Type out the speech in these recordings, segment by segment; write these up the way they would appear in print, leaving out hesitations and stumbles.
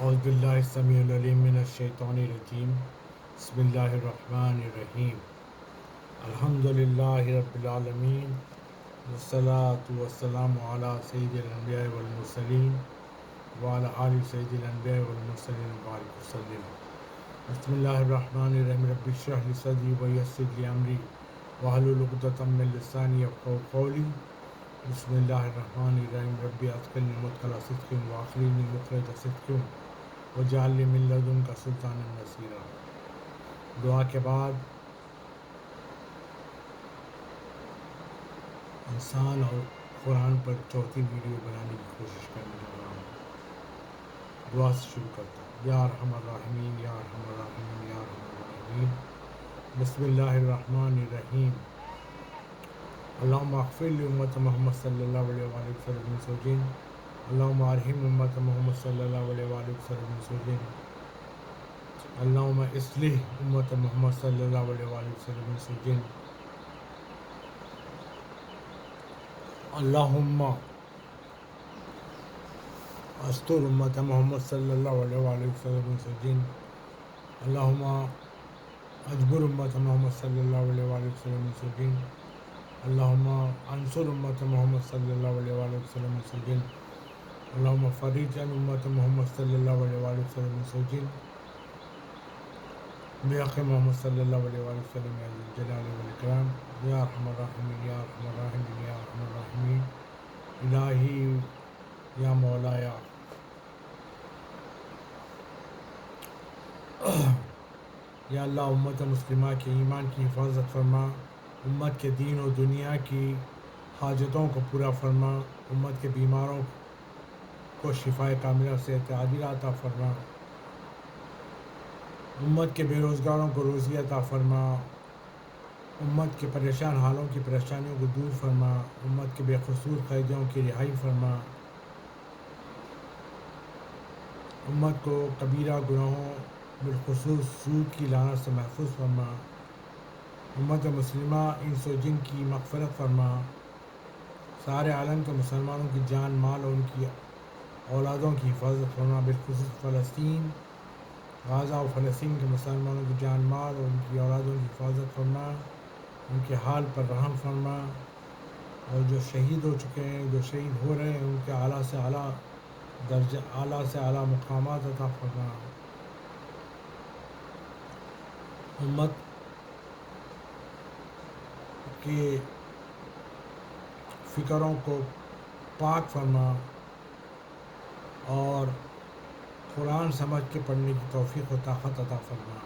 اعوذ باللہ السمیع العلیم من الشیطان الرجیم بسم اللہ الرحمن الرحیم الحمد للہ رب العالمین والصلاة والسلام علی سید الانبیاء والمرسلین وعلی آل سید الانبیاء والمرسلین وبارک وسلم بسم اللہ الرحمن الرحیم رب اشرح لی صدری ویسر لی امری واحلل عقدۃ من لسانی یفقهوا قولی بسم اللہ الرحمن الرحیم رب ادخلنی مدخل صدق واخرجنی مخرج صدق وجعلنی من لدنک سلطانا نصیرا۔ دعا کے بعد انسان اور قرآن پر چوتھی ویڈیو بنانے کی کوشش کرنے لگ رہا ہوں۔ دعا سے شروع کرتا ہوں۔ یا ارحم الراحمین یا ارحم الراحمین یا ارحم الراحمین۔ بسم اللہ الرحمن الرحیم۔ اللہم اغفر لامت محمد صلی اللہ علیہ وآلہ وسلم من سوجین۔ اللہم ارحم امت محمد صلی اللہ علیہ وآلہ وسلم من سوجین۔ اللہم اصلح امت محمد صلی اللہ علیہ وآلہ وسلم من سوجین۔ اللہم استر امت محمد صلی اللہ علیہ وآلہ وسلم من سوجین۔ اللہم اجبر امت محمد صلی اللہ علیہ وآلہ وسلم من سوجین۔ اللہم انصر امت محمد صلی اللہ علیہ وآلہ وسلم من سوجین۔ اللہم فرج عن امت محمد صلی اللہ علیہ وآلہ وسلم من سوجین بحق محمد صلی اللہ علیہ وآلہ وسلم یا ذی الجلال والاکرام یا ارحم الراحمین یا ارحم الراحمین یا ارحم الراحمین۔ الہی یا مولایا یا اللہ امت مسلمہ کے ایمان کی حفاظت فرما، امت کے دین و دنیا کی حاجتوں کو پورا فرما، امت کے بیماروں کو شفاء کاملہ صحت عاجلہ عطا فرما، امت کے بے روزگاروں کو روزی عطا فرما، امت کے پریشان حالوں کی پریشانیوں کو دور فرما، امت کے بے قصور قیدیوں کی رہائی فرما، امت کو کبیرہ گناہوں بالخصوص سود کی لعنت سے محفوظ فرما، امت مسلمہ انس و جن کی مغفرت فرما، سارے عالم کے مسلمانوں کی جان مال اور ان کی اولادوں کی حفاظت فرما، بالخصوص فلسطین غازہ و فلسطین کے مسلمانوں کی جان مال اور ان کی اولادوں کی حفاظت فرما، ان کے حال پر رحم فرما، اور جو شہید ہو چکے ہیں، جو شہید ہو رہے ہیں، ان کے اعلیٰ سے اعلیٰ درجہ، اعلیٰ سے اعلیٰ مقامات عطا فرما، امت کے فکروں کو پاک فرما اور قرآن سمجھ کے پڑھنے کی توفیق و طاقت عطا فرما۔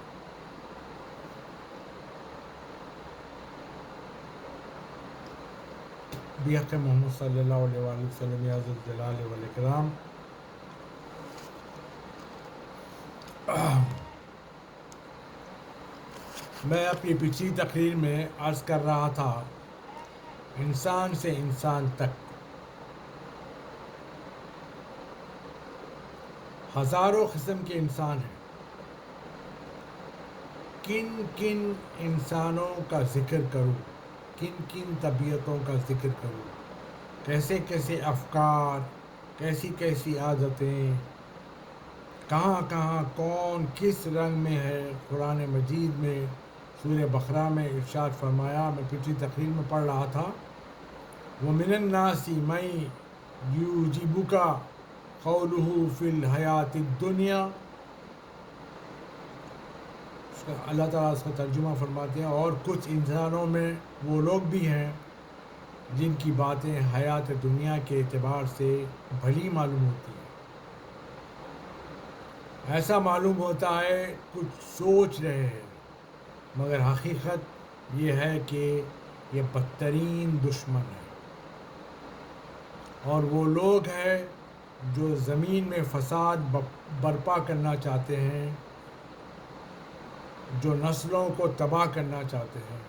بحق محمد صلی اللہ علیہ وآلہ وسلم یا ذی الجلال والاکرام۔ میں اپنی پچھلی تقریر میں عرض کر رہا تھا، انسان سے انسان تک ہزاروں قسم کے انسان ہیں۔ کن کن انسانوں کا ذکر کروں، کن کن طبیعتوں کا ذکر کروں، کیسے کیسے افکار، کیسی کیسی عادتیں، کہاں کہاں کون کس رنگ میں ہے۔ قرآن مجید میں سورہ بقرہ میں ارشاد فرمایا، میں پچھلی تقریر میں پڑھ رہا تھا، وَمِنَ النَّاسِ مَن يُعْجِبُكَ قَوْلُهُ فِي الْحَيَاةِ الدُّنْيَا۔ اللہ تعالیٰ اس کا ترجمہ فرماتے ہیں، اور کچھ انسانوں میں وہ لوگ بھی ہیں جن کی باتیں حیات دنیا کے اعتبار سے بھلی معلوم ہوتی ہیں، ایسا معلوم ہوتا ہے کچھ سوچ رہے ہیں، مگر حقیقت یہ ہے کہ یہ بدترین دشمن ہے، اور وہ لوگ ہیں جو زمین میں فساد برپا کرنا چاہتے ہیں، جو نسلوں کو تباہ کرنا چاہتے ہیں۔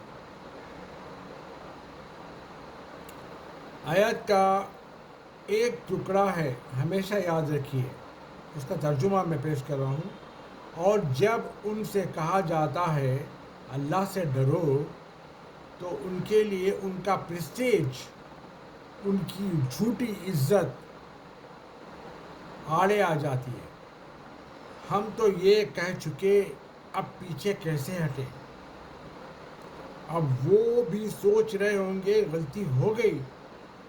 آیت کا ایک ٹکڑا ہے، ہمیشہ یاد رکھیے، اس کا ترجمہ میں پیش کر رہا ہوں، اور جب ان سے کہا جاتا ہے اللہ سے ڈرو تو ان کے لیے ان کا پریسٹیج، ان کی جھوٹی عزت آڑے آ جاتی ہے، ہم تو یہ کہہ چکے، اب پیچھے کیسے ہٹے؟ اب وہ بھی سوچ رہے ہوں گے غلطی ہو گئی،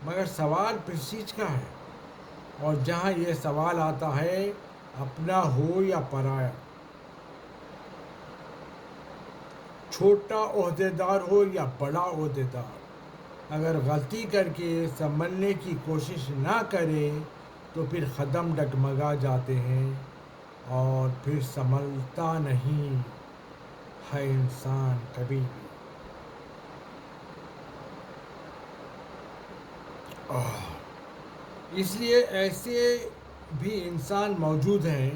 مگر سوال پرسیج کا ہے، اور جہاں یہ سوال آتا ہے اپنا ہو یا پرایا، چھوٹا عہدیدار ہو یا بڑا عہدیدار، اگر غلطی کر کے سنبھلنے کی کوشش نہ کرے تو پھر قدم ڈگمگا جاتے ہیں اور پھر سنبھلتا نہیں ہے انسان کبھی بھی۔ اس لیے ایسے بھی انسان موجود ہیں،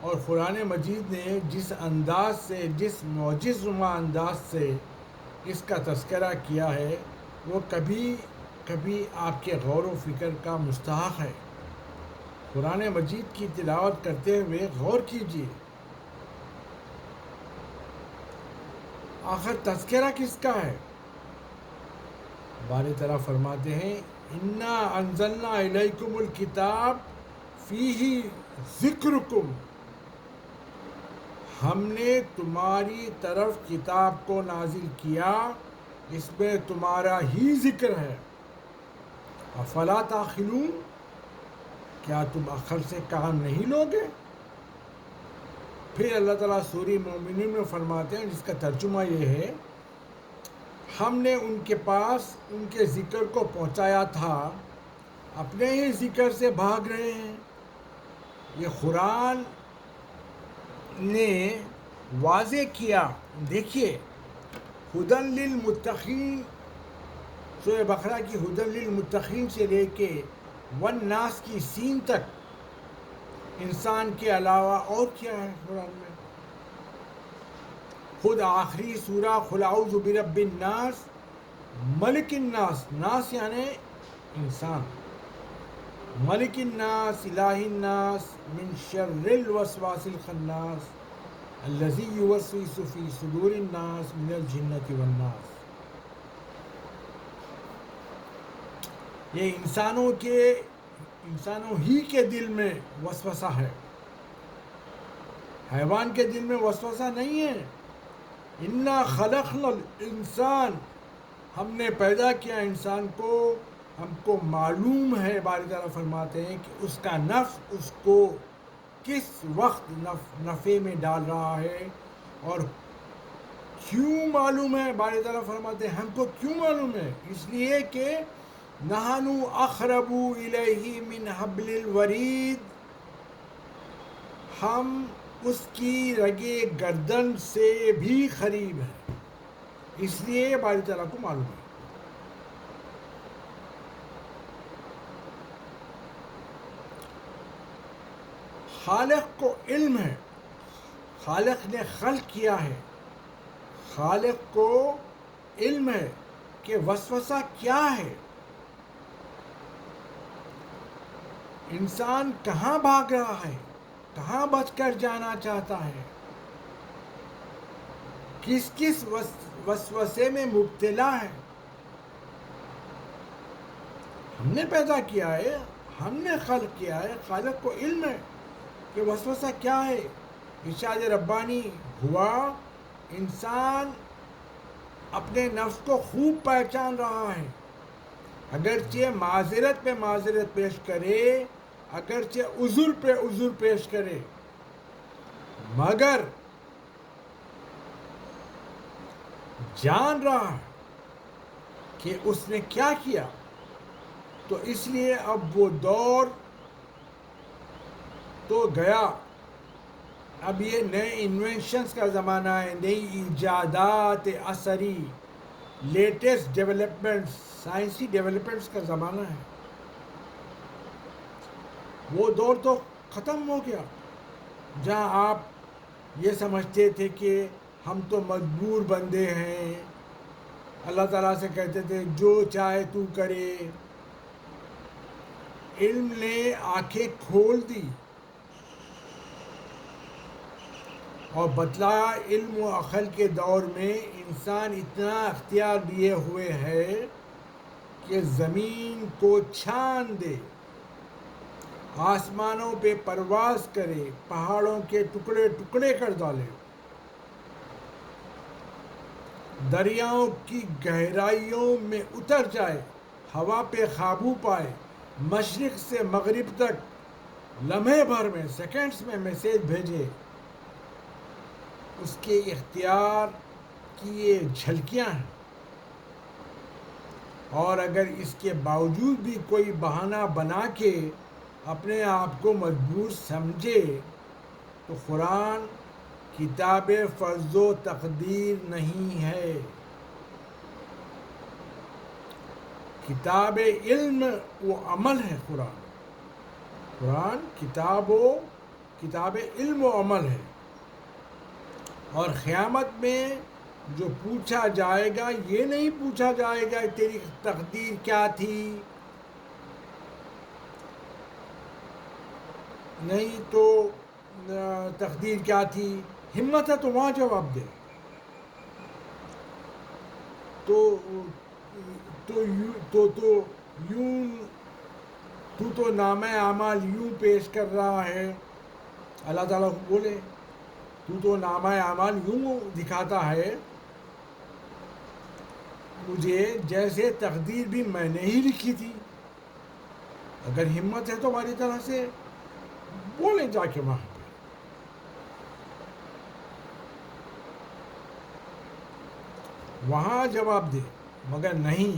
اور قرآن مجید نے جس انداز سے، جس معجزنما انداز سے اس کا تذکرہ کیا ہے وہ کبھی کبھی آپ کے غور و فکر کا مستحق ہے۔ قرآن مجید کی تلاوت کرتے ہوئے غور کیجیے، آخر تذکرہ کس کا ہے؟ باری تعالیٰ فرماتے ہیں انا انزلنا الیکم الکتاب فیہ ذکرکم، ہم نے تمہاری طرف کتاب کو نازل کیا، اس میں تمہارا ہی ذکر ہے۔ افلا تعقلون، کیا تم عقل سے کام نہیں لوگے؟ پھر اللہ تعالیٰ سورہ مومنون میں فرماتے ہیں، جس کا ترجمہ یہ ہے، ہم نے ان کے پاس ان کے ذکر کو پہنچایا تھا، اپنے ہی ذکر سے بھاگ رہے ہیں۔ یہ قرآن نے واضح کیا، دیکھیے، ہدی للمتقین، سورہ بقرہ کی ہدی للمتقین سے لے کے والناس کی سین تک انسان کے علاوہ اور کیا ہے قرآن میں؟ خود آخری سورہ قل اعوذ برب الناس ملک الناس، ناس یعنی انسان، ملک الناس الہ الناس من شر الوسواس الخناس الذی یوسوس فی صدور الناس من الجنۃ والناس۔ یہ انسانوں ہی کے دل میں وسوسہ ہے، حیوان کے دل میں وسوسہ نہیں ہے۔ انا خلقنا الانسان، ہم نے پیدا کیا انسان کو، ہم کو معلوم ہے، باری تعالیٰ فرماتے ہیں کہ اس کا نفس اس کو کس وقت نفع میں ڈال رہا ہے، اور کیوں معلوم ہے؟ باری تعالیٰ فرماتے ہیں ہم کو کیوں معلوم ہے؟ اس لیے کہ نحن اقرب الیہ من حبل الورید، ہم اس کی رگے گردن سے بھی قریب ہیں، اس لیے باری تعالیٰ کو معلوم ہے۔ خالق کو علم ہے، خالق نے خلق کیا ہے، خالق کو علم ہے کہ وسوسہ کیا ہے، انسان کہاں بھاگ رہا ہے، کہاں بچ کر جانا چاہتا ہے، کس کس وسوسے میں مبتلا ہے۔ ہم نے پیدا کیا ہے، ہم نے خلق کیا ہے، خالق کو علم ہے کہ وسوسہ کیا ہے۔ ارشاد ربانی ہوا، انسان اپنے نفس کو خوب پہچان رہا ہے، اگرچہ معذرت پہ معذرت پیش کرے، اگرچہ عذر پہ عذر پیش کرے، مگر جان رہا ہے کہ اس نے کیا کیا۔ تو اس لیے اب وہ دور تو گیا، اب یہ نئے انوینشنز کا زمانہ ہے، نئی ایجادات عصری، لیٹسٹ ڈیولپمنٹس، سائنسی ڈیولپمنٹس کا زمانہ ہے۔ وہ دور تو ختم ہو گیا جہاں آپ یہ سمجھتے تھے کہ ہم تو مجبور بندے ہیں، اللہ تعالیٰ سے کہتے تھے جو چاہے تو کرے۔ علم نے آنکھیں کھول دی اور بتلایا، علم و عقل کے دور میں انسان اتنا اختیار لیے ہوئے ہے کہ زمین کو چھان دے، آسمانوں پہ پرواز کرے، پہاڑوں کے ٹکڑے ٹکڑے کر ڈالے، دریاؤں کی گہرائیوں میں اتر جائے، ہوا پہ قابو پائے، مشرق سے مغرب تک لمحے بھر میں، سیکنڈز میں میسیج بھیجے، اس کے اختیار کی یہ جھلکیاں ہیں۔ اور اگر اس کے باوجود بھی کوئی بہانہ بنا کے اپنے آپ کو مجبور سمجھے تو قرآن کتاب فرض و تقدیر نہیں ہے، کتاب علم و عمل ہے۔ قرآن کتاب علم و عمل ہے، اور قیامت میں جو پوچھا جائے گا یہ نہیں پوچھا جائے گا تیری تقدیر کیا تھی، نہیں تو تقدیر کیا تھی، ہمت ہے تو وہاں جواب دے۔ تو نامہ اعمال یوں پیش کر رہا ہے، اللہ تعالیٰ کو بولے تو نامہ اعمال یوں دکھاتا ہے مجھے جیسے تقدیر بھی میں نے ہی لکھی تھی۔ اگر ہمت ہے تو ہماری طرح سے بولیں جا کے وہاں پہ۔ وہاں جواب دے، مگر نہیں،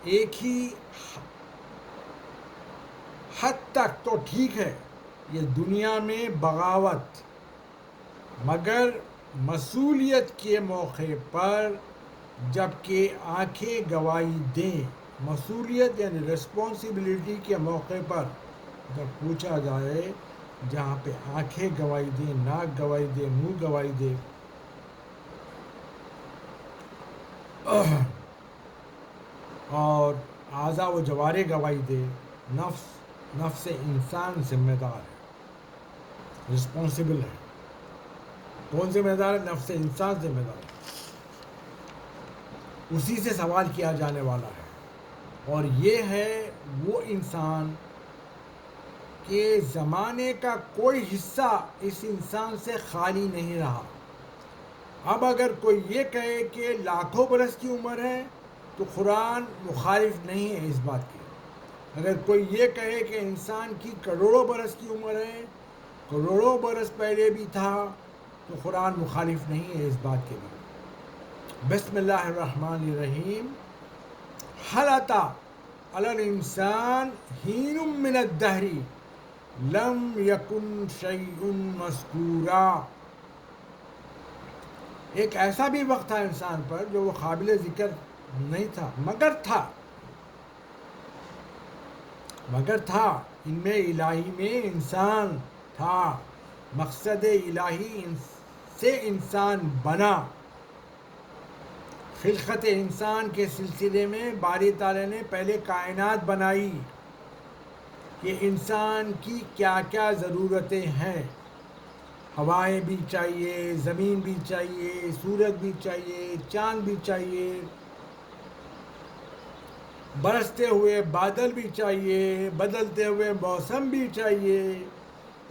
ایک ہی حد تک تو ٹھیک ہے یہ دنیا میں بغاوت، مگر مسئولیت کے موقع پر جب کہ آنکھیں گواہی دیں، مسئولیت یعنی رسپانسبلٹی کے موقع پر جب پوچھا جائے، جہاں پہ آنکھیں گواہی دیں، ناک گواہی دے، منہ گواہی دے، اور اعضاء و جوارح گواہی دے، نفس انسان ذمہ دار ہے، رسپانسبل ہے۔ کون ذمہ دار ہے؟ نفس انسان ذمہ دار ہے، اسی سے سوال کیا جانے والا ہے۔ اور یہ ہے وہ انسان کہ زمانے کا کوئی حصہ اس انسان سے خالی نہیں رہا۔ اب اگر کوئی یہ کہے کہ لاکھوں برس کی عمر ہے تو قرآن مخالف نہیں ہے اس بات کی۔ اگر کوئی یہ کہے کہ انسان کی کروڑوں برس کی عمر ہے، کروڑوں برس پہلے بھی تھا، تو قرآن مخالف نہیں ہے اس بات کے لیے۔ بسم اللہ الرحمن الرحیم۔ هل أتى على الإنسان حين من الدهر لم يكن شيء مذكورا۔ ایک ایسا بھی وقت تھا انسان پر جو وہ قابل ذکر نہیں تھا، مگر تھا، ان میں الہی میں انسان تھا، مقصد الہی سے انسان بنا۔ خلقت انسان کے سلسلے میں باری تعالیٰ نے پہلے کائنات بنائی کہ انسان کی کیا کیا ضرورتیں ہیں۔ ہوائیں بھی چاہیے، زمین بھی چاہیے، سورج بھی چاہیے، چاند بھی چاہیے، برستے ہوئے بادل بھی چاہیے، بدلتے ہوئے موسم بھی چاہیے،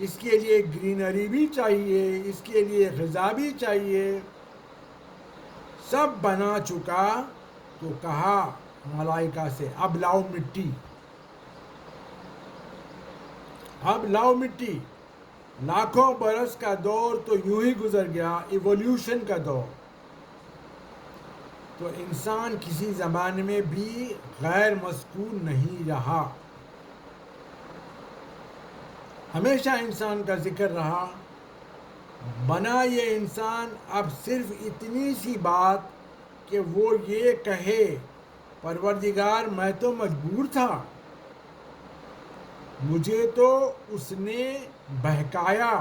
اس کے لیے گرینری بھی چاہیے، اس کے لیے غذا بھی چاہیے۔ سب بنا چکا تو کہا ملائکہ سے اب لاؤ مٹی، اب لاؤ مٹی۔ لاکھوں برس کا دور تو یوں ہی گزر گیا، ایولیوشن کا دور۔ تو انسان کسی زمانے میں بھی غیر مذکور نہیں رہا، ہمیشہ انسان کا ذکر رہا۔ بنا یہ انسان اب صرف اتنی سی بات کہ وہ یہ کہے پروردگار میں تو مجبور تھا، مجھے تو اس نے بہکایا۔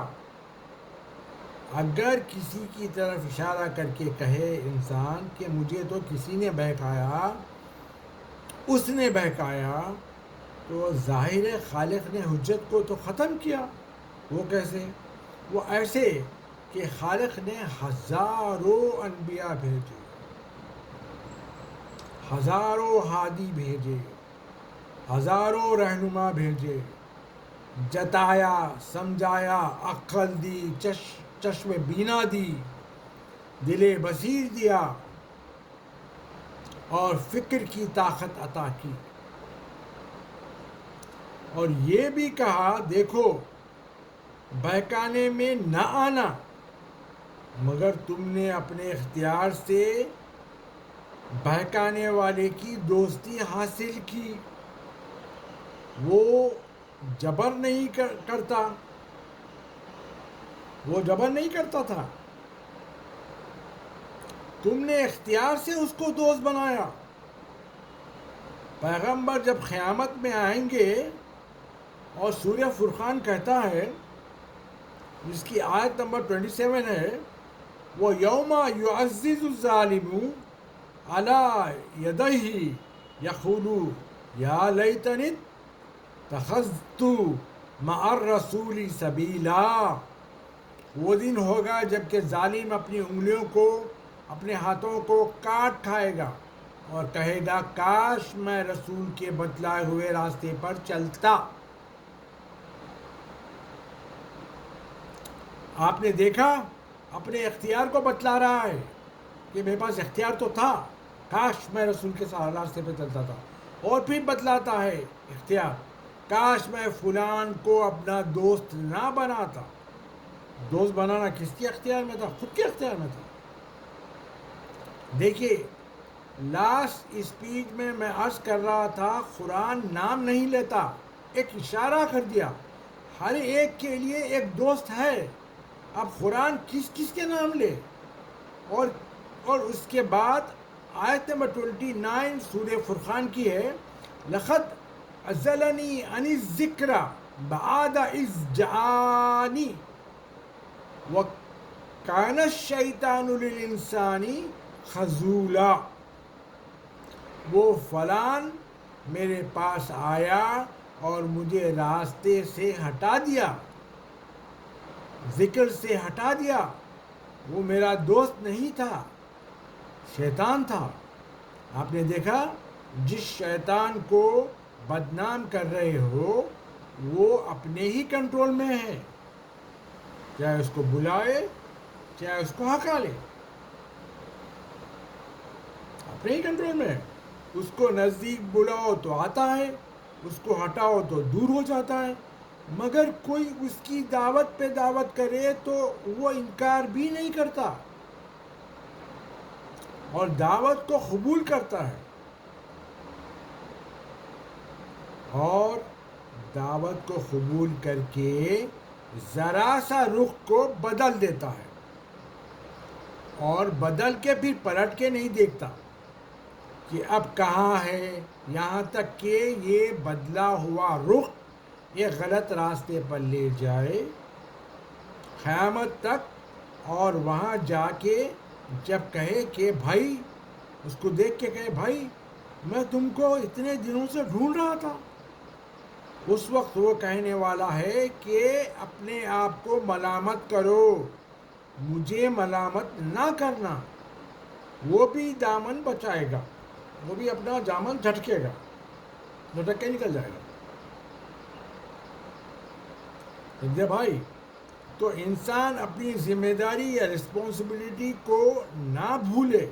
اگر کسی کی طرف اشارہ کر کے کہے انسان کہ مجھے تو کسی نے بہکایا، اس نے بہکایا، تو ظاہر خالق نے حجت کو تو ختم کیا۔ وہ کیسے؟ وہ ایسے کہ خالق نے ہزاروں انبیاء بھیجے، ہزاروں ہادی بھیجے، ہزاروں رہنما بھیجے، جتایا، سمجھایا، عقل دی، چشم بینا دی، دل بصیر دیا اور فکر کی طاقت عطا کی، اور یہ بھی کہا دیکھو بہکانے میں نہ آنا، مگر تم نے اپنے اختیار سے بہکانے والے کی دوستی حاصل کی، وہ جبر نہیں کرتا، وہ جبر نہیں کرتا تھا، تم نے اختیار سے اس کو دوست بنایا۔ پیغمبر جب قیامت میں آئیں گے اور سورہ فرقان کہتا ہے، جس کی آیت نمبر 27 ہے، وہ یوم یعزز الظالم علی یدہ یقول یا لیتنی اتخذت مع الرسول سبیلا، وہ دن ہوگا جب کہ ظالم اپنی انگلیوں کو، اپنے ہاتھوں کو کاٹ کھائے گا اور کہے گا کاش میں رسول کے بتلائے ہوئے راستے پر چلتا۔ آپ نے دیکھا اپنے اختیار کو بتلا رہا ہے کہ میرے پاس اختیار تو تھا، کاش میں رسول کے راستے پہ چلتا تھا، اور پھر بتلاتا ہے اختیار، کاش میں فلان کو اپنا دوست نہ بناتا۔ دوست بنانا کس کے اختیار میں تھا؟ خود کے اختیار میں تھا۔ دیکھیے لاسٹ اسپیچ میں عرض کر رہا تھا قرآن نام نہیں لیتا، ایک اشارہ کر دیا، ہر ایک کے لیے ایک دوست ہے۔ اب قرآن کس کس کے نام لے؟ اور اس کے بعد آیت نمبر 29 سورہ فرقان کی ہے، لَقَدْ أَضَلَّنِي عَنِ الذِّكْرِ بَعْدَ إِذْ جَاءَنِي وَكَانَ الشَّيْطَانُ لِلْإِنسَانِ خَذُولًا، وہ فلان میرے پاس آیا اور مجھے راستے سے ہٹا دیا، ذکر سے ہٹا دیا، وہ میرا دوست نہیں تھا، شیطان تھا۔ آپ نے دیکھا جس شیطان کو بدنام کر رہے ہو وہ اپنے ہی کنٹرول میں ہے، چاہے اس کو بلائے چاہے اس کو ہکالے، اپنے ہی کنٹرول میں ہے۔ اس کو نزدیک بلاؤ تو آتا ہے، اس کو ہٹاؤ تو دور ہو جاتا ہے، مگر کوئی اس کی دعوت پہ دعوت کرے تو وہ انکار بھی نہیں کرتا اور دعوت کو قبول کرتا ہے، اور دعوت کو قبول کر کے ذرا سا رخ کو بدل دیتا ہے، اور بدل کے پھر پلٹ کے نہیں دیکھتا کہ اب کہاں ہے، یہاں تک کہ یہ بدلا ہوا رخ یہ غلط راستے پر لے جائے قیامت تک، اور وہاں جا کے جب کہے کہ بھائی، اس کو دیکھ کے کہے بھائی میں تم کو اتنے دنوں سے ڈھونڈ رہا تھا، اس وقت وہ کہنے والا ہے کہ اپنے آپ کو ملامت کرو، مجھے ملامت نہ کرنا، وہ بھی دامن بچائے گا، وہ بھی اپنا دامن جھٹکے گا، جھٹک کے نکل جائے گا۔ سمجھے بھائی؟ تو انسان اپنی ذمہ داری یا رسپانسبلٹی کو نہ بھولے،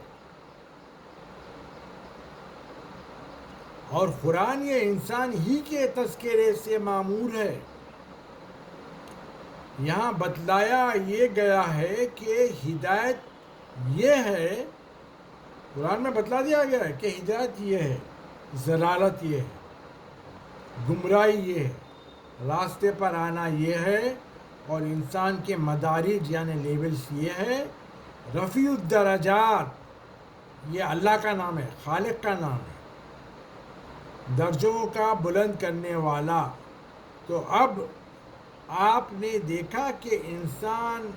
اور قرآن یہ انسان ہی کے تذکرے سے معمور ہے۔ یہاں بتلایا یہ گیا ہے کہ ہدایت یہ ہے، قرآن میں بتلا دیا گیا ہے کہ ہدایت یہ ہے، ضلالت یہ ہے، گمراہی یہ ہے، راستے پر آنا یہ ہے، اور انسان کے مدارج یعنی لیولز یہ ہے۔ رفیع الدرجات یہ اللہ کا نام ہے، خالق کا نام ہے، درجوں کا بلند کرنے والا۔ تو اب آپ نے دیکھا کہ انسان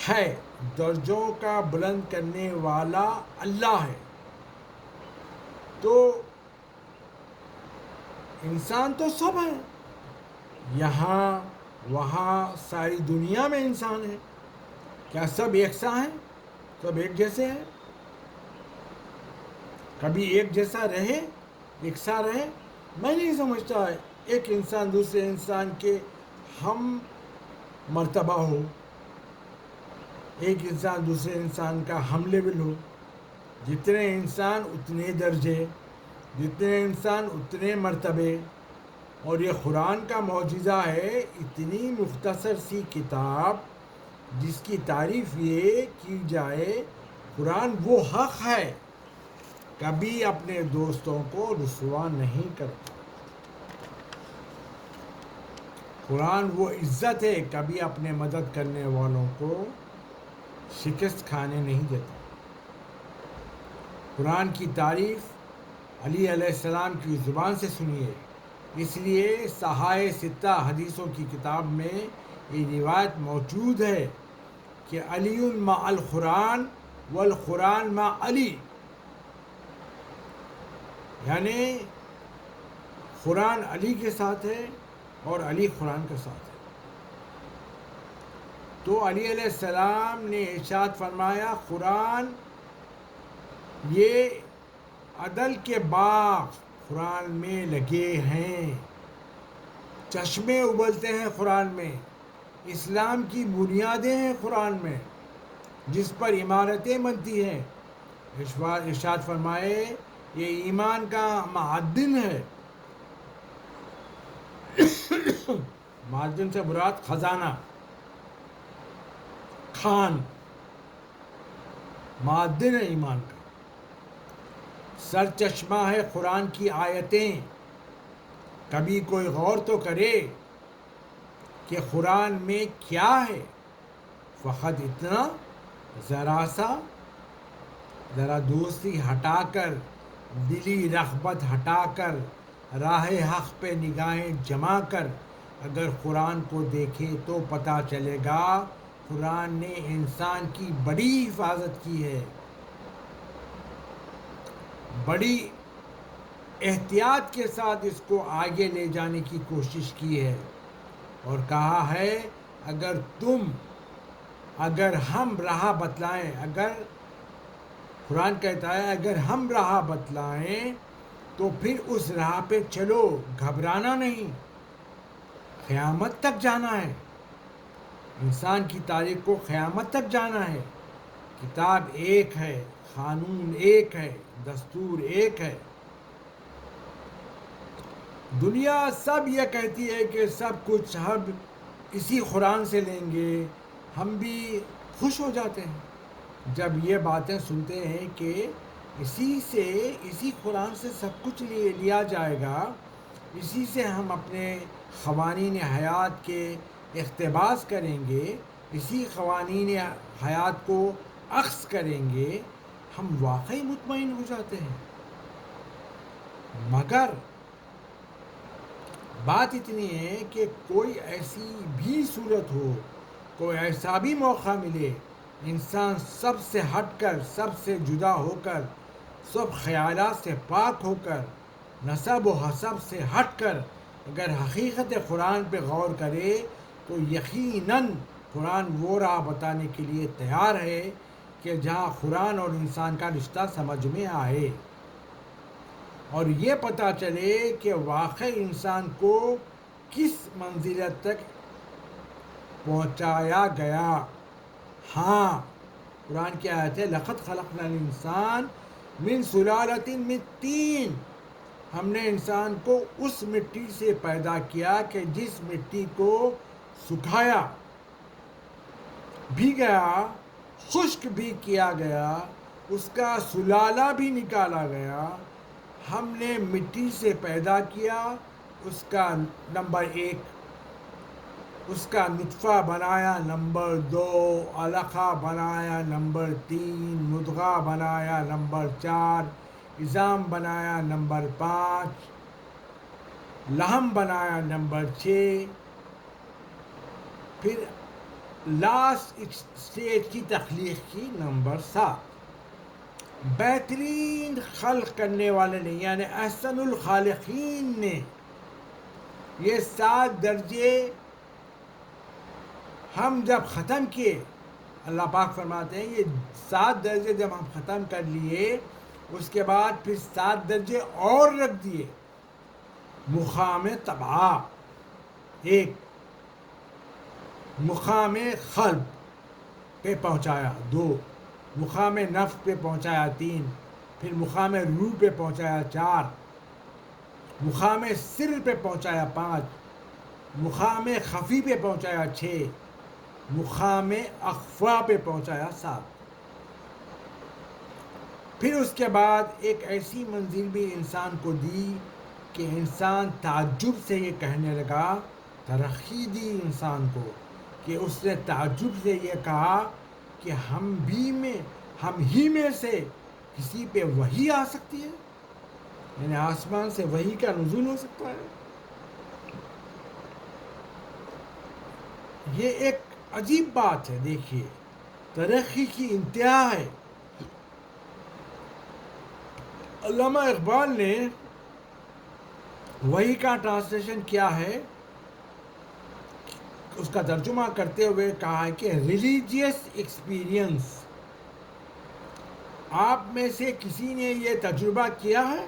ہے، درجوں کا بلند کرنے والا اللہ ہے، تو انسان تو سب ہے، یہاں وہاں ساری دنیا میں انسان ہے، کیا سب یکساں ہیں؟ سب ایک جیسے ہیں؟ کبھی ایک جیسا رہے، یکساں رہے؟ میں نہیں سمجھتا ایک انسان دوسرے انسان کے ہم مرتبہ ہو، ایک انسان دوسرے انسان کا ہم لیول ہو، جتنے انسان اتنے درجے، جتنے انسان اتنے مرتبے. اور یہ قرآن کا معجزہ ہے، اتنی مختصر سی کتاب جس کی تعریف یہ کی جائے قرآن وہ حق ہے، کبھی اپنے دوستوں کو رسوا نہیں کرتا. قرآن وہ عزت ہے، کبھی اپنے مدد کرنے والوں کو شکست کھانے نہیں دیتا. قرآن کی تعریف علی علیہ السلام کی زبان سے سنیے. اس لیے صحائح ستہ حدیثوں کی کتاب میں یہ روایت موجود ہے کہ علی مع القرآن والقرآن مع علی، یعنی قرآن علی کے ساتھ ہے اور علی قرآن کے ساتھ ہے. تو علی علیہ السلام نے ارشاد فرمایا قرآن یہ عدل کے باغ قرآن میں لگے ہیں، چشمے ابلتے ہیں قرآن میں، اسلام کی بنیادیں ہیں قرآن میں جس پر عمارتیں بنتی ہیں. ارشاد فرمائے یہ ایمان کا معدن ہے. معدن سے مراد خزانہ، خان، معدن ہے ایمان کا. سر چشمہ ہے قرآن کی آیتیں. کبھی کوئی غور تو کرے کہ قرآن میں کیا ہے. فقط اتنا ذرا دوستی ہٹا کر، دلی رغبت ہٹا کر، راہ حق پہ نگاہیں جما کر اگر قرآن کو دیکھے تو پتہ چلے گا قرآن نے انسان کی بڑی حفاظت کی ہے، بڑی احتیاط کے ساتھ اس کو آگے لے جانے کی کوشش کی ہے. اور کہا ہے اگر ہم راہ بتلائیں، اگر قرآن کہتا ہے اگر ہم راہ بتلائیں تو پھر اس راہ پہ چلو، گھبرانا نہیں، قیامت تک جانا ہے. انسان کی تاریخ کو قیامت تک جانا ہے. کتاب ایک ہے، قانون ایک ہے، دستور ایک ہے. دنیا سب یہ کہتی ہے کہ سب کچھ ہم اسی قرآن سے لیں گے، ہم بھی خوش ہو جاتے ہیں جب یہ باتیں سنتے ہیں کہ اسی قرآن سے سب کچھ لیا جائے گا، اسی سے ہم اپنے قوانین حیات کے اقتباس کریں گے، اسی قوانین حیات کو اخذ کریں گے. ہم واقعی مطمئن ہو جاتے ہیں. مگر بات اتنی ہے کہ کوئی ایسی بھی صورت ہو، کوئی ایسا بھی موقع ملے، انسان سب سے ہٹ کر، سب سے جدا ہو کر، سب خیالات سے پاک ہو کر، نسب و حسب سے ہٹ کر اگر حقیقت قرآن پہ غور کرے تو یقیناً قرآن وہ راہ بتانے کے لیے تیار ہے کہ جہاں قرآن اور انسان کا رشتہ سمجھ میں آئے اور یہ پتہ چلے کہ واقعی انسان کو کس منزلت تک پہنچایا گیا. ہاں، قرآن کی آیت ہے لَقَدْ خَلَقْنَا الْإِنسَانَ مِنْ سُلَالَةٍ مِنْ طِينٍ. ہم نے انسان کو اس مٹی سے پیدا کیا کہ جس مٹی کو سکھایا بھی گیا، خشک بھی کیا گیا، اس کا سلالہ بھی نکالا گیا. ہم نے مٹی سے پیدا کیا، اس کا نمبر 1 اس کا نطفہ بنایا، نمبر 2 علقہ بنایا، نمبر 3 مضغہ بنایا، نمبر 4 عظام بنایا، نمبر 5 لحم بنایا، نمبر 6 پھر لاسٹ اسٹیج کی تخلیق کی، نمبر 7. بہترین خلق کرنے والے نے یعنی احسن الخالقین نے یہ 7 درجے ہم جب ختم کیے، اللہ پاک فرماتے ہیں یہ 7 درجے جب ہم ختم کر لیے اس کے بعد پھر 7 درجے اور رکھ دیے. مقام طبعا ایک، مقام قلب پہ پہنچایا دو، مقام نفس پہ پہنچایا تین، پھر مقام روح پہ پہنچایا چار، مقام سر پہ پہنچایا پانچ، مقام خفی پہ پہنچایا چھ، مقام اخفا پہ پہنچایا سات۔ پھر اس کے بعد ایک ایسی منزل بھی انسان کو دی کہ انسان تعجب سے یہ کہنے لگا، ترقی دی انسان کو کہ اس نے تعجب سے یہ کہا کہ ہم ہی میں سے کسی پہ وحی آ سکتی ہے، یعنی آسمان سے وحی کا نزول ہو سکتا ہے۔ یہ ایک عجیب بات ہے، دیکھیے ترقی کی انتہا ہے۔ علامہ اقبال نے وحی کا ٹرانسلیشن کیا ہے، اس کا ترجمہ کرتے ہوئے کہا ہے کہ ریلیجیس ایکسپیرینس۔ آپ میں سے کسی نے یہ تجربہ کیا ہے؟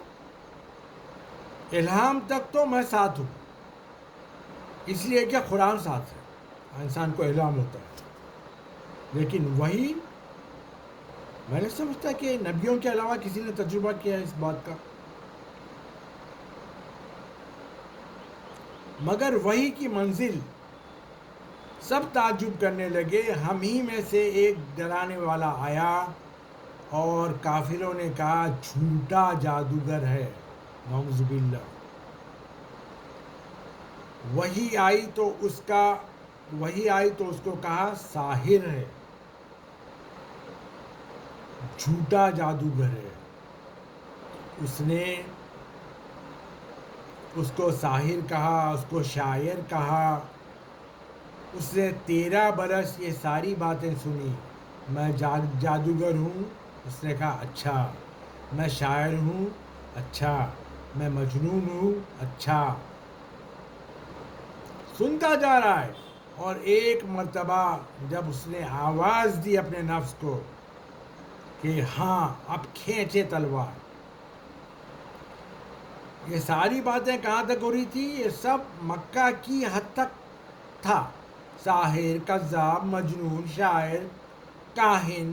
الہام تک تو میں ساتھ ہوں، اس لیے کہ قرآن ساتھ ہے، انسان کو الہام ہوتا ہے، لیکن وحی میں نے سمجھتا کہ نبیوں کے علاوہ کسی نے تجربہ کیا ہے اس بات کا۔ مگر وحی کی منزل، سب تعجب کرنے لگے، ہم ہی میں سے ایک ڈرانے والا آیا اور کافروں نے کہا جھوٹا جادوگر ہے، نعوذ باللہ۔ وحی آئی تو اس کو کہا ساحر ہے، جھوٹا جادوگر ہے۔ اس نے اس کو ساحر کہا، اس کو شاعر کہا۔ اس نے 13 برس یہ ساری باتیں سنی، میں جادوگر ہوں، اس نے کہا اچھا، میں شاعر ہوں، اچھا، میں مجنون ہوں، اچھا، سنتا جا رہا ہے۔ اور ایک مرتبہ جب اس نے آواز دی اپنے نفس کو کہ ہاں اب کھینچے تلوار، یہ ساری باتیں کہاں تک ہو رہی تھی؟ یہ سب مکہ کی حد تک تھا، ساحر، کذاب، مجنون، شاعر، کاہن،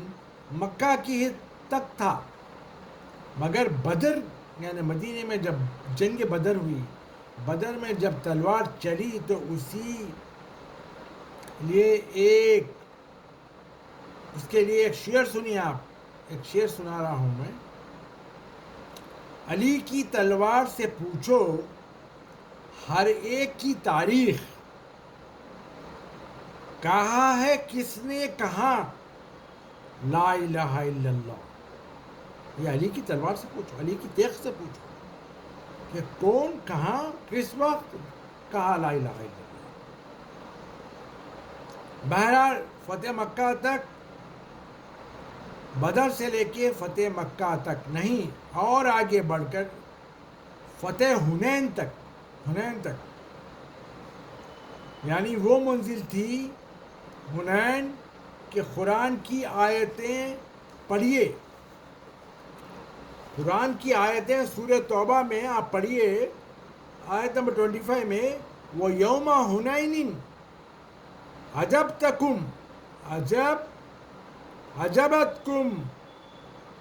مکہ کی حد تک تھا۔ مگر بدر یعنی مدینے میں جب جنگ بدر ہوئی، بدر میں جب تلوار چلی تو اسی لیے اس کے لیے ایک شعر سنیے آپ، ایک شعر سنا رہا ہوں میں۔ علی کی تلوار سے پوچھو ہر ایک کی تاریخ، کہا ہے کس نے کہا لا الہ الا اللہ۔ یہ علی کی تلوار سے پوچھو، علی کی تیغ سے پوچھو کہ کون کہاں کس وقت کہا لا الہ الا اللہ۔ بہرحال فتح مکہ تک، بدر سے لے کے فتح مکہ تک نہیں، اور آگے بڑھ کر فتح حنین تک، یعنی وہ منزل تھی حنین کہ قرآن کی آیتیں پڑھیے، قرآن کی آیتیں سورہ توبہ میں آپ پڑھیے، آیت نمبر 25 میں، وہ یوم حنین عجبتکم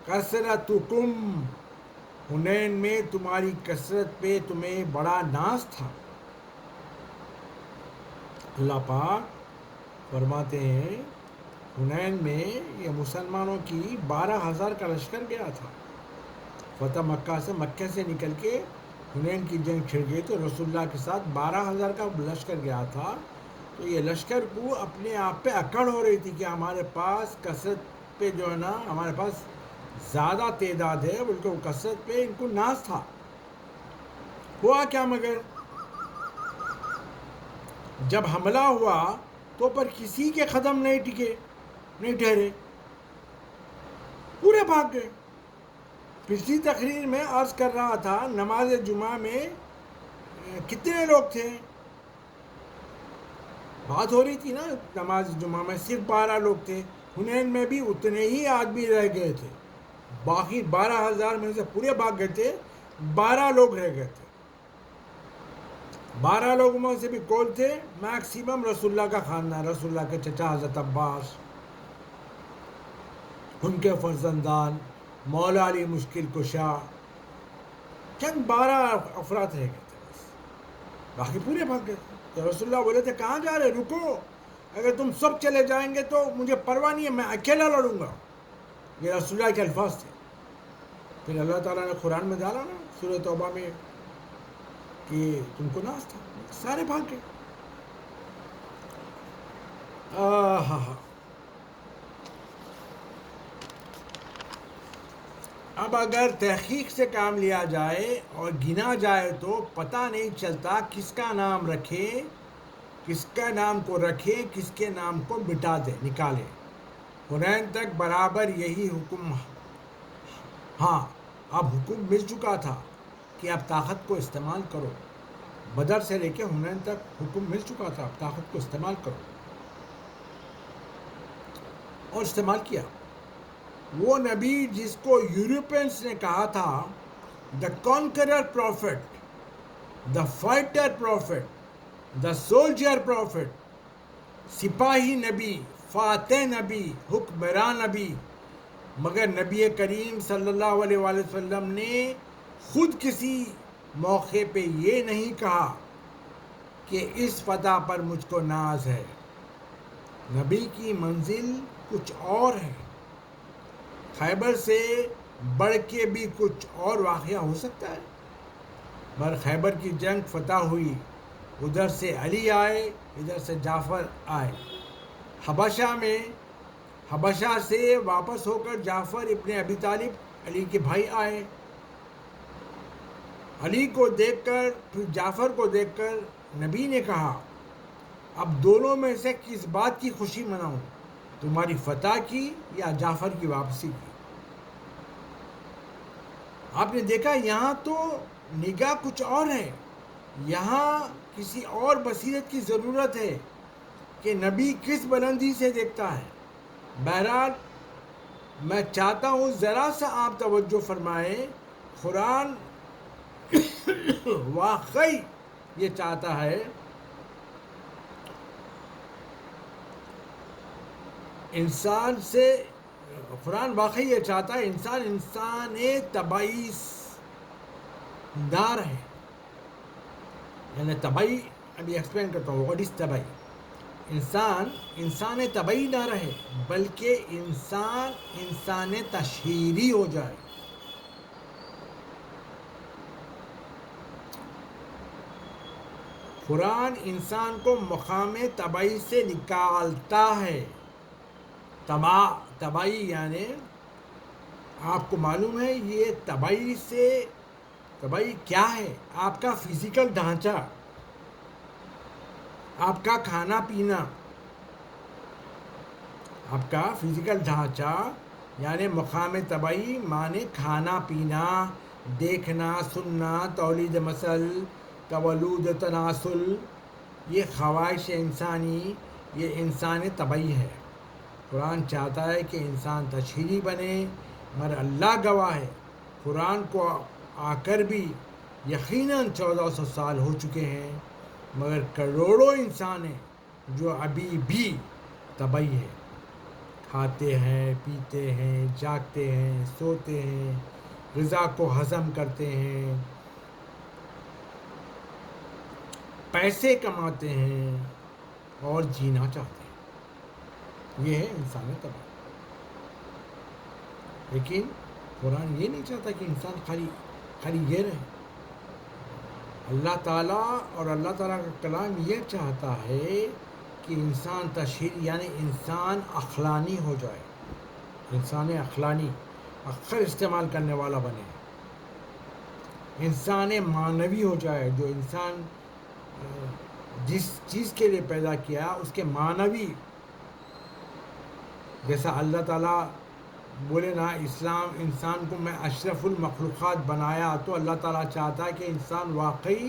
کثرتکم، حنین میں تمہاری کثرت پہ تمہیں بڑا ناز تھا۔ اللہ پاک فرماتے ہیں حنین میں یہ مسلمانوں کی 12,000 کا لشکر گیا تھا، فتح مکہ سے نکل کے حنین کی جنگ چھڑ گئی تو رسول اللہ کے ساتھ 12,000 کا لشکر گیا تھا۔ تو یہ لشکر کو اپنے آپ پہ اکڑ ہو رہی تھی کہ ہمارے پاس کثرت پہ جو ہے نا، ہمارے پاس زیادہ تعداد ہے، بلکہ وہ کثرت پہ ان کو ناز تھا۔ ہوا کیا؟ مگر جب حملہ ہوا تو پر کسی کے قدم نہیں ٹھہرے، پورے بھاگ گئے۔ پچھلی تقریر میں عرض کر رہا تھا نماز جمعہ میں کتنے لوگ تھے، بات ہو رہی تھی نا، نماز جمعہ میں صرف 12 لوگ تھے، حنین میں بھی اتنے ہی آدمی رہ گئے تھے، باقی 12,000 میں سے پورے بھاگ گئے تھے، 12 لوگ رہ گئے تھے۔ 12 لوگوں میں سے بھی کون تھے؟ میکسیمم رسول اللہ کا خاندان، رسول اللہ کے چچا حضرت عباس، ان کے فرزندان، مولا علی مشکل کشا، چند 12 افراد رہ گئے تھے بس، باقی پورے بھاگ گئے تھے۔ تو رسول اللہ بولے تھے کہاں جا رہے، رکو، اگر تم سب چلے جائیں گے تو مجھے پرواہ نہیں ہے، میں اکیلا لڑوں گا۔ یہ رسول اللہ کے الفاظ تھے۔ پھر اللہ تعالیٰ نے قرآن میں ڈالا نا سورہ توبہ میں کہ تم کو ناز تھا، سارے بھاگ گئے۔ اب اگر تحقیق سے کام لیا جائے اور گنا جائے تو پتہ نہیں چلتا کس کا نام رکھے، کس کا نام کو رکھے، کس کے نام کو مٹا دے، نکالے۔ حنین تک برابر یہی حکم، ہاں اب حکم مل چکا تھا کہ اب طاقت کو استعمال کرو۔ بدر سے لے کے حنین تک حکم مل چکا تھا، اب طاقت کو استعمال کرو، اور استعمال کیا۔ وہ نبی جس کو یورپینس نے کہا تھا دا کانکرر پروفٹ، دا فائٹر پروفٹ، دا سولجر پروفٹ، سپاہی نبی، فاتح نبی، حکمران نبی، مگر نبی کریم صلی اللہ علیہ وآلہ وسلم نے خود کسی موقع پہ یہ نہیں کہا کہ اس فتح پر مجھ کو ناز ہے۔ نبی کی منزل کچھ اور ہے۔ خیبر سے بڑھ کے بھی کچھ اور واقعہ ہو سکتا ہے، مگر خیبر کی جنگ فتح ہوئی، ادھر سے علی آئے، ادھر سے جعفر آئے۔ حبشہ سے واپس ہو کر جعفر ابن ابی طالب علی کے بھائی آئے۔ علی کو دیکھ کر، پھر جعفر کو دیکھ کر نبی نے کہا اب دونوں میں سے کس بات کی خوشی مناؤں، تمہاری فتح کی یا جعفر کی واپسی کی؟ آپ نے دیکھا یہاں تو نگاہ کچھ اور ہے، یہاں کسی اور بصیرت کی ضرورت ہے کہ نبی کس بلندی سے دیکھتا ہے۔ بہرحال میں چاہتا ہوں ذرا سا آپ توجہ فرمائیں، قرآن واقعی یہ چاہتا ہے انسان سے، قرآن واقعی یہ چاہتا ہے انسان طبعی نہ رہے، یعنی طبعی، ابھی ایکسپلین کرتا ہوں واٹ از طبعی۔ انسان طبعی نہ رہے بلکہ انسان تشہیری ہو جائے۔ قرآن انسان کو مقام طبعی سے نکالتا ہے۔ طبعی یعنی آپ کو معلوم ہے یہ طبعی کیا ہے؟ آپ کا فزیکل ڈھانچہ، آپ کا کھانا پینا، آپ کا فزیکل ڈھانچہ یعنی مقام طبعی معنی کھانا پینا، دیکھنا سننا، تولید مسل، تولد تناسل، یہ خواہش انسانی، یہ انسان طبعی ہے۔ قرآن چاہتا ہے کہ انسان تشہیری بنے، مگر اللہ گواہ ہے قرآن کو آ کر بھی یقیناً 1400 سال ہو چکے ہیں، مگر کروڑوں انسان ہیں جو ابھی بھی طبعی ہے، کھاتے ہیں، پیتے ہیں، جاگتے ہیں، سوتے ہیں، غذا کو ہضم کرتے ہیں، پیسے کماتے ہیں اور جینا چاہتے ہیں۔ یہ ہے انسان طبعی۔ لیکن قرآن یہ نہیں چاہتا کہ انسان خالی یہ رہے۔ اللہ تعالیٰ اور اللہ تعالیٰ کا کلام یہ چاہتا ہے کہ انسان تشہیر یعنی انسان عقلانی ہو جائے، انسان عقلانی، عقل استعمال کرنے والا بنے، انسان معنوی ہو جائے، جو انسان جس چیز کے لیے پیدا کیا اس کے معنوی، جیسا اللہ تعالیٰ بولے نا اسلام انسان کو میں اشرف المخلوقات بنایا، تو اللہ تعالیٰ چاہتا ہے کہ انسان واقعی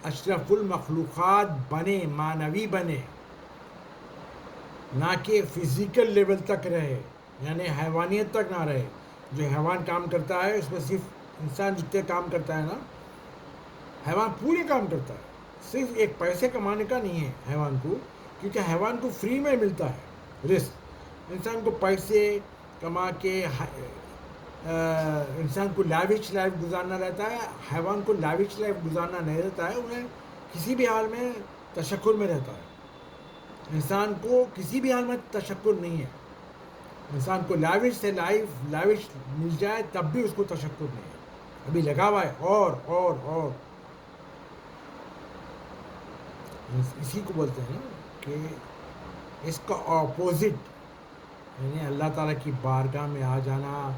اشرف المخلوقات بنے، معنوی بنے، نہ کہ فزیکل لیول تک رہے، یعنی حیوانیت تک نہ رہے۔ جو حیوان کام کرتا ہے اس میں صرف انسان جتنے کام کرتا ہے نا، حیوان پورے کام کرتا ہے، صرف ایک پیسے کمانے کا نہیں ہے حیوان کو، کیونکہ حیوان کو فری میں ملتا ہے رزق. انسان کو پیسے کما کے انسان کو لاوش لائف گزارنا رہتا ہے، حیوان کو لاوش لائف گزارنا نہیں رہتا ہے. انہیں کسی بھی حال میں تشکر میں رہتا ہے. انسان کو کسی بھی حال میں تشکر نہیں ہے. انسان کو لاوش سے لاوش مل جائے تب بھی اس کو تشکر نہیں ہے. ابھی لگا ہوا ہے اور اسی کو بولتے ہیں کہ اس کا اپوزٹ، یعنی اللہ تعالیٰ کی بارگاہ میں آ جانا،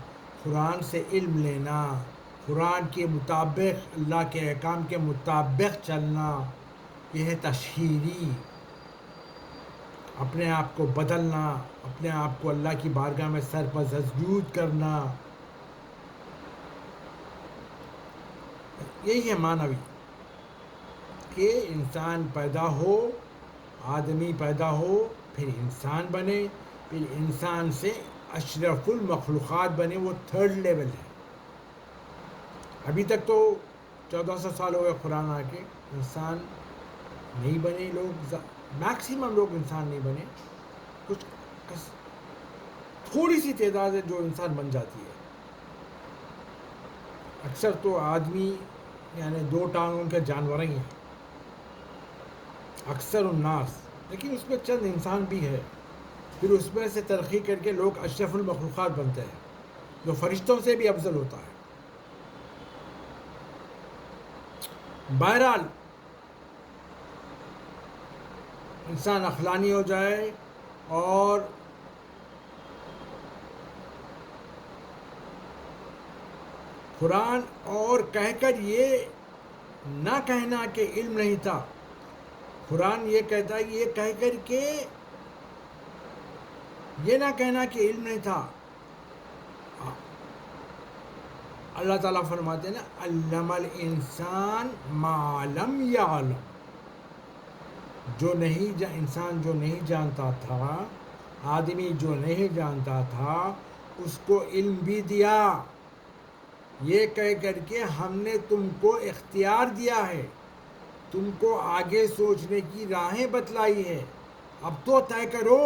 قرآن سے علم لینا، قرآن کے مطابق اللہ کے احکام کے مطابق چلنا، یہ ہے تشہیری. اپنے آپ کو بدلنا، اپنے آپ کو اللہ کی بارگاہ میں سر پر سجود کرنا، یہی ہے معنوی. کہ انسان پیدا ہو، آدمی پیدا ہو، پھر انسان بنے، پھر انسان سے اشرف المخلوقات بنے. وہ تھرڈ لیول ہے. ابھی تک تو 1400 سال ہو گئے قرآن آ کے، انسان نہیں بنے. لوگ میکسیمم لوگ انسان نہیں بنے. کچھ تھوڑی سی تعداد ہے جو انسان بن جاتی ہے. اکثر تو آدمی یعنی 2 ٹانگوں کے جانور ہی ہیں اکثر الناس. لیکن اس میں چند انسان بھی ہے. پھر اس میں سے ترقی کر کے لوگ اشرف المخلوقات بنتے ہیں، جو فرشتوں سے بھی افضل ہوتا ہے. بہرحال انسان عقلانی ہو جائے اور قرآن اور کہہ کر یہ نہ کہنا کہ علم نہیں تھا. قرآن یہ کہتا ہے، یہ کہہ کر کے یہ نہ کہنا کہ علم نہیں تھا. اللہ تعالیٰ فرماتے ہیں نا، علم الانسان ما لم یعلم. انسان جو نہیں جانتا تھا، آدمی جو نہیں جانتا تھا، اس کو علم بھی دیا. یہ کہہ کر کے ہم نے تم کو اختیار دیا ہے، تم کو آگے سوچنے کی راہیں بتلائی ہے. اب تو طے کرو.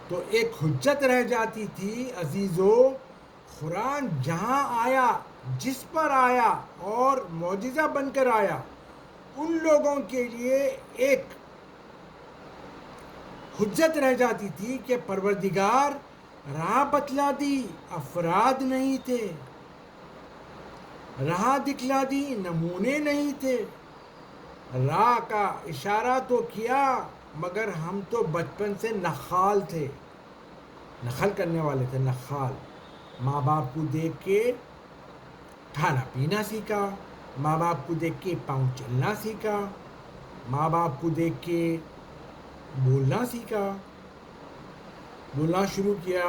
تو ایک حجت رہ جاتی تھی عزیزو. قرآن جہاں آیا، جس پر آیا اور معجزہ بن کر آیا، ان لوگوں کے لیے ایک حجت رہ جاتی تھی کہ پروردگار راہ بتلا دی، افراد نہیں تھے. راہ دکھلا دی، نمونے نہیں تھے. راہ کا اشارہ تو کیا، مگر ہم تو بچپن سے نخال تھے. نخل کرنے والے تھے، نخال. ماں باپ کو دیکھ کے کھانا پینا سیکھا، ماں باپ کو دیکھ کے پاؤں چلنا سیکھا، ماں باپ کو دیکھ کے بولنا سیکھا، بولنا شروع کیا.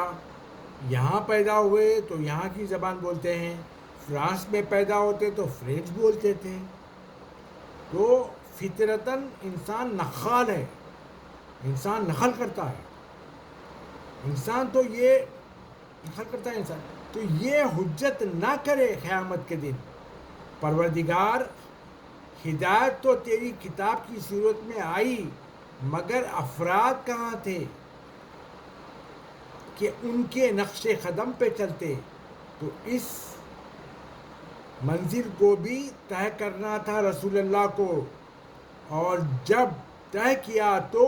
یہاں پیدا ہوئے تو یہاں کی زبان بولتے ہیں، فرانس میں پیدا ہوتے تو فرینچ بولتے تھے. تو فطرتاً انسان نخال ہے، انسان نخل کرتا ہے. انسان تو یہ نخل کرتا ہے انسان. تو یہ حجت نہ کرے قیامت کے دن. پروردگار ہدایت تو تیری کتاب کی صورت میں آئی، مگر افراد کہاں تھے کہ ان کے نقش قدم پہ چلتے. تو اس منزل کو بھی طے کرنا تھا رسول اللہ کو. اور جب طے کیا تو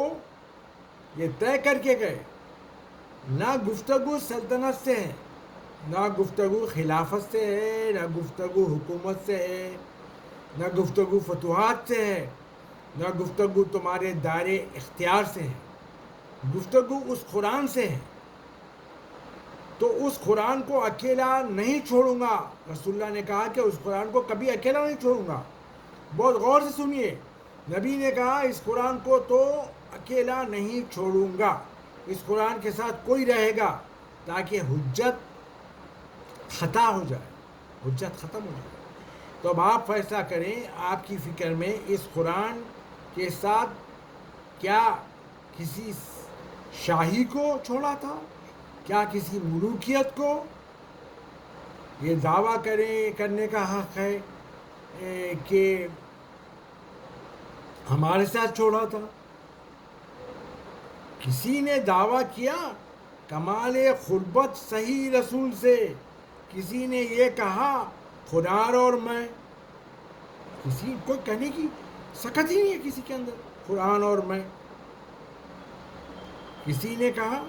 یہ طے کر کے گئے. نہ گفتگو سلطنت سے ہے، نہ گفتگو خلافت سے ہے، نہ گفتگو حکومت سے ہے، نہ گفتگو فتوحات سے ہے، نہ گفتگو تمہارے دائرے اختیار سے ہے. گفتگو اس قرآن سے ہے. تو اس قرآن کو اکیلا نہیں چھوڑوں گا. رسول اللہ نے کہا کہ اس قرآن کو کبھی اکیلا نہیں چھوڑوں گا. بہت غور سے سنیے، نبی نے کہا اس قرآن کو تو اکیلا نہیں چھوڑوں گا، اس قرآن کے ساتھ کوئی رہے گا، تاکہ حجت خطا ہو جائے، حجت ختم ہو جائے. تو اب آپ فیصلہ کریں، آپ کی فکر میں اس قرآن کے ساتھ کیا کسی شاہی کو چھوڑا تھا، کیا کسی ملوکیت کو؟ یہ دعویٰ کرنے کا حق ہے کہ ہمارے ساتھ چھوڑا تھا. کسی نے دعویٰ کیا کمال قربت صحیح رسول سے، کسی نے یہ کہا خدا اور میں. کسی کوئی کہنے کی سکت ہی نہیں ہے کسی کے اندر قرآن اور میں. کسی نے کہا،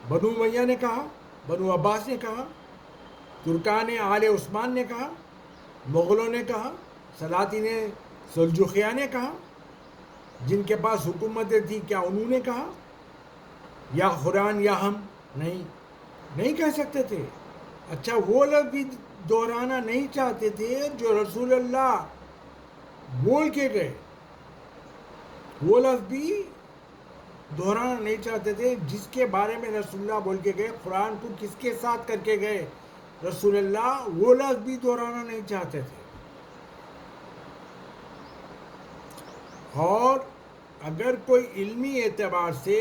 بنو امیہ نے کہا، بنو عباس نے کہا، ترکان آل عثمان نے کہا، مغلوں نے کہا، سلاطین سلجوقیہ نے کہا، جن کے پاس حکومتیں تھیں کیا انہوں نے کہا یا قرآن یا ہم؟ نہیں کہہ سکتے تھے. اچھا وہ لوگ بھی دہرانا نہیں چاہتے تھے جو رسول اللہ بول کے گئے، وہ لفظ بھی دہرانا نہیں چاہتے تھے جس کے بارے میں رسول اللہ بول کے گئے. قرآن کو کس کے ساتھ کر کے گئے رسول اللہ، وہ لفظ بھی دہرانا نہیں چاہتے تھے. اور اگر کوئی علمی اعتبار سے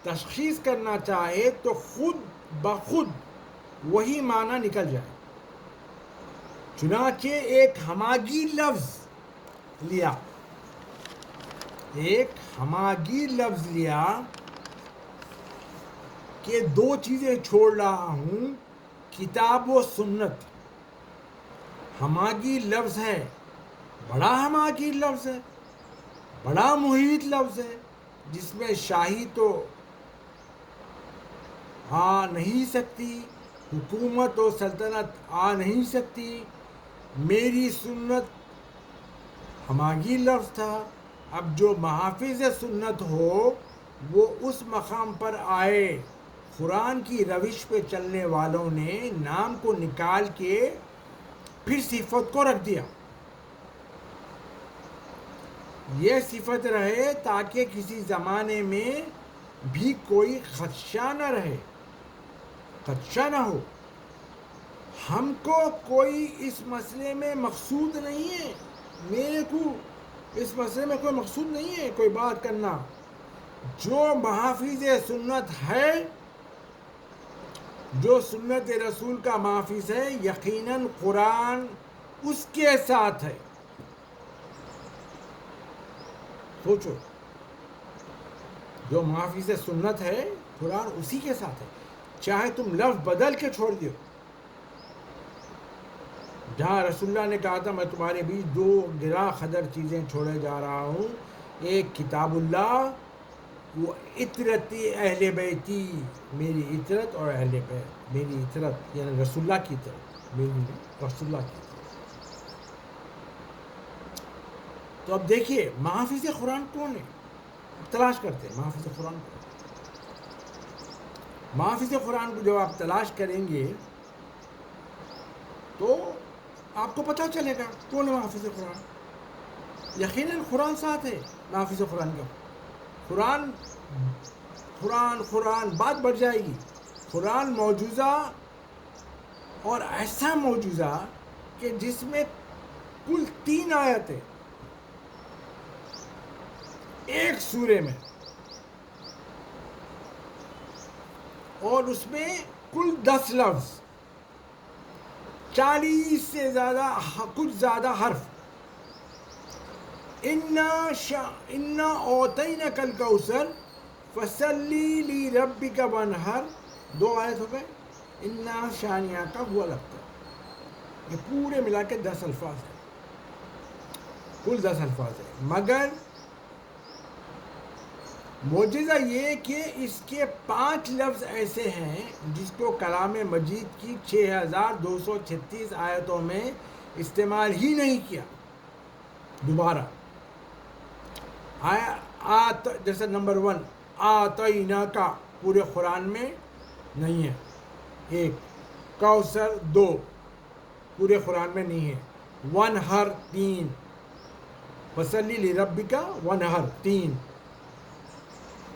تشخیص کرنا چاہے تو خود بخود وہی معنی نکل جائے. چنانچہ ایک ہماگیر لفظ لیا کہ دو چیزیں چھوڑ رہا ہوں، کتاب و سنت. ہماگیر لفظ ہے، بڑا ہماگیر لفظ ہے، بڑا محیط لفظ ہے، جس میں شاہی تو آ نہیں سکتی، حکومت و سلطنت آ نہیں سکتی. میری سنت ہماگیر لفظ تھا. اب جو محافظ سنت ہو وہ اس مقام پر آئے. قرآن کی روش پہ چلنے والوں نے نام کو نکال کے پھر صفت کو رکھ دیا. یہ صفت رہے تاکہ کسی زمانے میں بھی کوئی خدشہ نہ رہے، خدشہ نہ ہو. ہم کو کوئی اس مسئلے میں مقصود نہیں ہے، میرے کو اس مسئلے میں کوئی مقصود نہیں ہے کوئی بات کرنا. جو محافظ سنت ہے، جو سنت رسول کا محافظ ہے، یقیناً قرآن اس کے ساتھ ہے. سوچو، جو محافظ سنت ہے قرآن اسی کے ساتھ ہے. چاہے تم لفظ بدل کے چھوڑ دیو. جہاں رسول اللہ نے کہا تھا میں تمہارے بیچ دو گراں خدر چیزیں چھوڑے جا رہا ہوں، ایک کتاب اللہ، وہ عطرتی اہل بیتی، میری عطرت اور اہل بیت. میری عطرت یعنی رسول اللہ کی عطرت، میری رسول اللہ کی عطرت. تو اب دیکھیے محافظ قرآن کون ہے، تلاش کرتے ہیں محافظ قرآن کو. محافظ قرآن کو جب آپ تلاش کریں گے تو آپ کو پتہ چلے گا کون ہے محافظ قرآن. یقیناً قرآن ساتھ ہے محافظ قرآن کا. قرآن قرآن قرآن بات بڑھ جائے گی. قرآن معجزہ اور ایسا معجزہ کہ جس میں کل 3 آیتیں ایک سورے میں، اور اس میں کل 10 لفظ، 40 سے زیادہ کچھ زیادہ حرف. انا اعطیناک الکوثر فصلی لربک وانحر. 2 آیت ہو گئے. انا شانیاک هو الابتر. یہ پورے ملا کے 10 الفاظ ہیں، کل 10 الفاظ ہیں. مگر معجزہ یہ کہ اس کے 5 لفظ ایسے ہیں جس کو کلام مجید کی 6236 آیتوں میں استعمال ہی نہیں کیا دوبارہ. جیسے نمبر 1 آتینا کا پورے قرآن میں نہیں ہے. 1 کوثر 2 پورے قرآن میں نہیں ہے. وانحر 3 فصلی لربک وانحر 3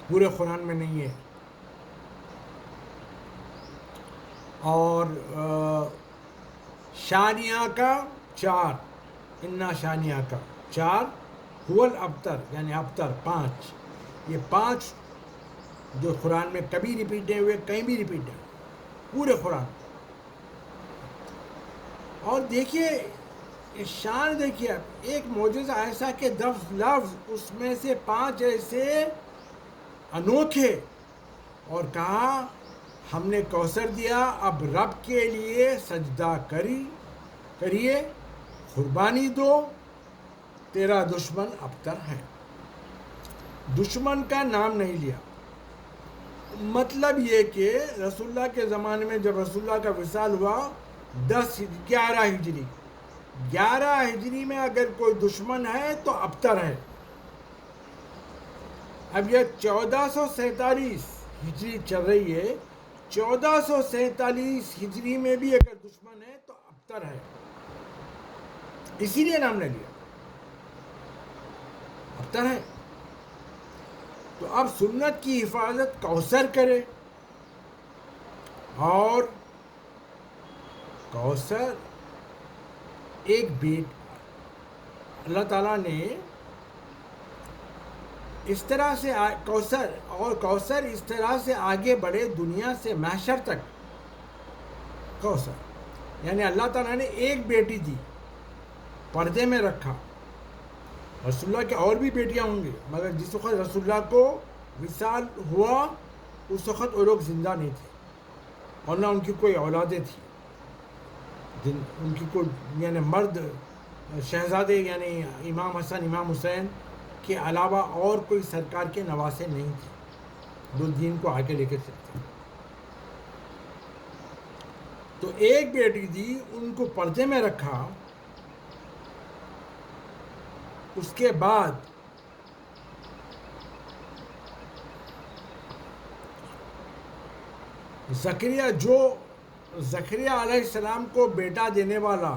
پورے قرآن میں نہیں ہے. اور شانیہ کا 4 انا شانیہ کا 4 هو الابتر یعنی ابتر 5. یہ 5 جو قرآن میں کبھی ریپیٹ نہیں ہوئے، کہیں بھی ریپیٹ نہیں پورے قرآن. اور دیکھیے شان دیکھیے آپ، ایک معجزہ ایسا کہ 10 لفظ اس میں سے 5 ایسے انوکھے، اور کہا ہم نے کوثر دیا، اب رب کے لیے سجدہ کریے، قربانی دو، تیرا دشمن ابتر ہے۔ دشمن کا نام نہیں لیا۔ مطلب یہ کہ رسول اللہ کے زمانے میں جب رسول اللہ کا وصال ہوا 11 ہجری، 11 ہجری میں اگر کوئی دشمن ہے تو ابتر ہے۔ اب یہ 1447 ہجری چل رہی ہے، 1447 ہجری میں بھی اگر دشمن ہے تو ابتر ہے، اسی لیے نام نے لیا، ابتر ہے۔ تو اب سنت کی حفاظت کوثر کرے، اور کوثر ایک اللہ تعالیٰ نے اس طرح سے کوثر اس طرح سے آگے بڑھے دنیا سے محشر تک۔ کوثر یعنی اللہ تعالیٰ نے ایک بیٹی دی، پردے میں رکھا۔ رسول اللہ کے اور بھی بیٹیاں ہوں گی، مگر جس وقت رسول اللہ کو وصال ہوا اس وقت وہ لوگ زندہ نہیں تھے، اور نہ ان کی کوئی اولادیں تھیں، ان کی کوئی یعنی مرد شہزادے یعنی امام حسن امام حسین کے علاوہ اور کوئی سرکار کے نواسے نہیں تھے جو دین کو آگے لے کے چلتے۔ تو ایک بیٹی دی، ان کو پردے میں رکھا۔ اس کے بعد زکریا علیہ السلام کو بیٹا دینے والا،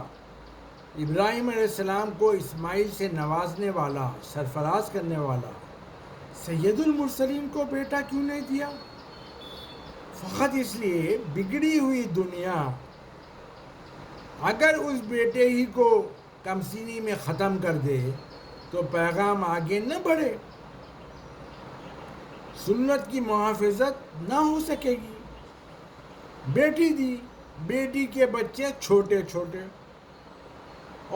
ابراہیم علیہ السلام کو اسماعیل سے نوازنے والا، سرفراز کرنے والا سید المرسلین کو بیٹا کیوں نہیں دیا؟ فقط اس لیے بگڑی ہوئی دنیا اگر اس بیٹے ہی کو کمسینی میں ختم کر دے تو پیغام آگے نہ بڑھے، سنت کی محافظت نہ ہو سکے گی۔ بیٹی دی، بیٹی کے بچے چھوٹے چھوٹے،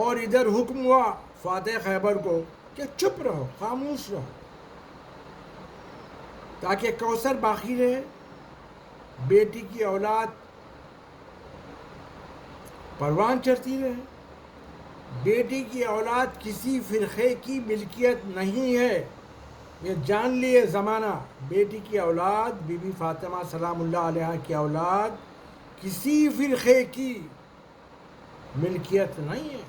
اور ادھر حکم ہوا فاتح خیبر کو کہ چپ رہو، خاموش رہو، تاکہ کوثر باقی رہے، بیٹی کی اولاد پروان چڑھتی رہے۔ بیٹی کی اولاد کسی فرقے کی ملکیت نہیں ہے، یہ جان لیے زمانہ۔ بیٹی کی اولاد بی بی فاطمہ سلام اللہ علیہا کی اولاد کسی فرقے کی ملکیت نہیں ہے،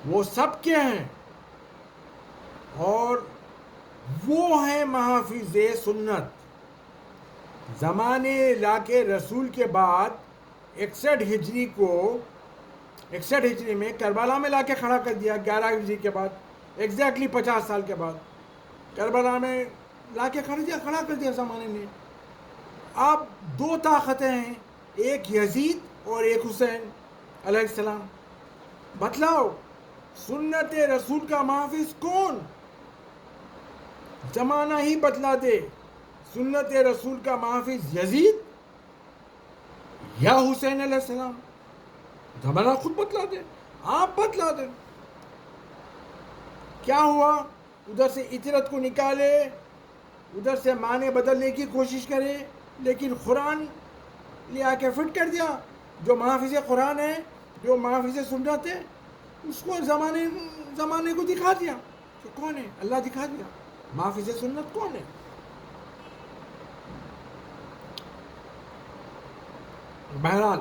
وہ سب کے ہیں، اور وہ ہیں محافظ سنت۔ زمانے علاقے رسول کے بعد 61 ہجری میں کربلا میں لا کے کھڑا کر دیا، 11 ہجری کے بعد، ایگزیکٹلی 50 سال کے بعد کربلا میں لا کے کھڑا کر دیا زمانے نے۔ اب 2 طاقتیں ہیں، ایک یزید اور ایک حسین علیہ السلام۔ بتلاؤ سنت رسول کا محافظ کون؟ زمانہ ہی بتلا دے، سنت رسول کا محافظ یزید یا حسین علیہ السلام؟ زمانہ خود بتلا دے، آپ بتلا دیں۔ کیا ہوا؟ ادھر سے اطرت کو نکالے، ادھر سے معنی بدلنے کی کوشش کرے، لیکن قرآن لے آ کے فٹ کر دیا۔ جو محافظ قرآن ہے، جو محافظ سنت ہے، اس کو زمانے کو دکھا دیا کہ کون ہے، اللہ دکھا دیا محافظ سنت کون ہے۔ بہرحال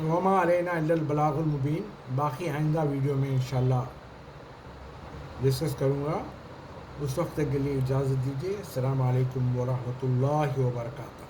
وما علینا الا البلاغ المبین، باقی آئندہ ویڈیو میں انشاءاللہ ڈسکس کروں گا۔ اس وقت کے لیے اجازت دیجیے۔ السلام علیکم ورحمۃ اللہ وبرکاتہ۔